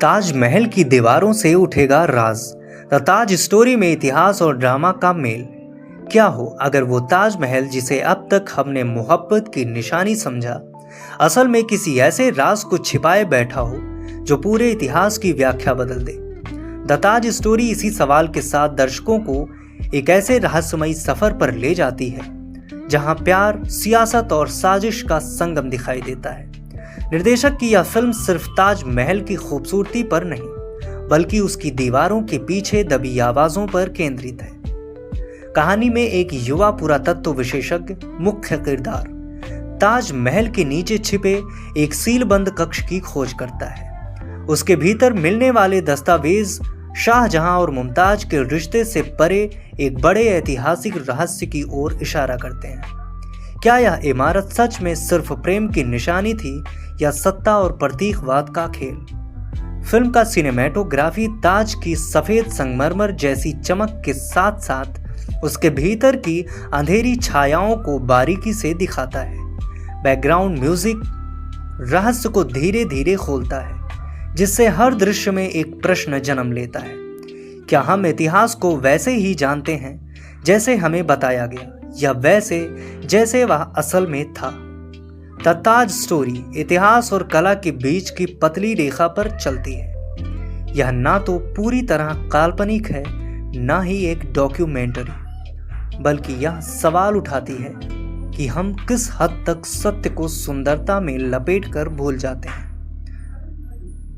ताजमहल की दीवारों से उठेगा राज। द ताज स्टोरी में इतिहास और ड्रामा का मेल। क्या हो अगर वो ताजमहल जिसे अब तक हमने मोहब्बत की निशानी समझा, असल में किसी ऐसे राज को छिपाए बैठा हो जो पूरे इतिहास की व्याख्या बदल दे। द ताज स्टोरी इसी सवाल के साथ दर्शकों को एक ऐसे रहस्यमयी सफर पर ले जाती है जहां प्यार, सियासत और साजिश का संगम दिखाई देता है। निर्देशक की यह फिल्म सिर्फ ताजमहल की खूबसूरती पर नहीं, बल्कि उसकी दीवारों के पीछे दबी आवाजों पर केंद्रित है। कहानी में एक युवा पुरातत्व विशेषज्ञ मुख्य किरदार ताजमहल के नीचे छिपे एक सीलबंद कक्ष की खोज करता है। उसके भीतर मिलने वाले दस्तावेज शाहजहां और मुमताज के रिश्ते से परे एक बड़े ऐतिहासिक रहस्य की ओर इशारा करते हैं। क्या यह इमारत सच में सिर्फ प्रेम की निशानी थी या सत्ता और प्रतीकवाद का खेल? फिल्म का सिनेमैटोग्राफी ताज की सफेद संगमरमर जैसी चमक के साथ साथ उसके भीतर की अंधेरी छायाओं को बारीकी से दिखाता है। बैकग्राउंड म्यूजिक रहस्य को धीरे धीरे खोलता है, जिससे हर दृश्य में एक प्रश्न जन्म लेता है। क्या हम इतिहास को वैसे ही जानते हैं जैसे हमें बताया गया, या वैसे जैसे वह असल में था? द ताज स्टोरी इतिहास और कला के बीच की पतली रेखा पर चलती है। यह ना तो पूरी तरह काल्पनिक है, ना ही एक डॉक्यूमेंट्री, बल्कि यह सवाल उठाती है कि हम किस हद तक सत्य को सुंदरता में लपेटकर भूल जाते हैं।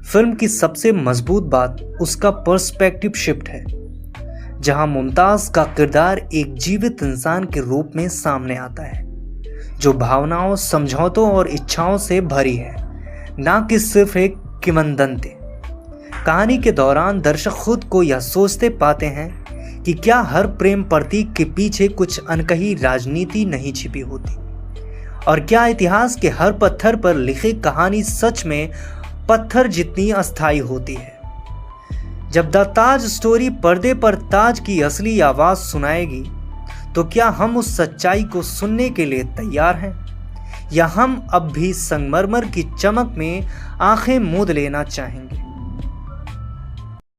फिल्म की सबसे मजबूत बात उसका पर्सपेक्टिव शिफ्ट है, जहां मुमताज का किरदार एक जीवित इंसान के रूप में सामने आता है, जो भावनाओं, समझौतों और इच्छाओं से भरी है, ना कि सिर्फ एक किंवदंती। कहानी के दौरान दर्शक खुद को यह सोचते पाते हैं कि क्या हर प्रेम प्रतीक के पीछे कुछ अनकही राजनीति नहीं छिपी होती, और क्या इतिहास के हर पत्थर पर लिखी कहानी सच में पत्थर जितनी अस्थायी होती है। जब द ताज स्टोरी पर्दे पर ताज की असली आवाज सुनाएगी, तो क्या हम उस सच्चाई को सुनने के लिए तैयार हैं, या हम अब भी संगमरमर की चमक में आंखें मूंद लेना चाहेंगे?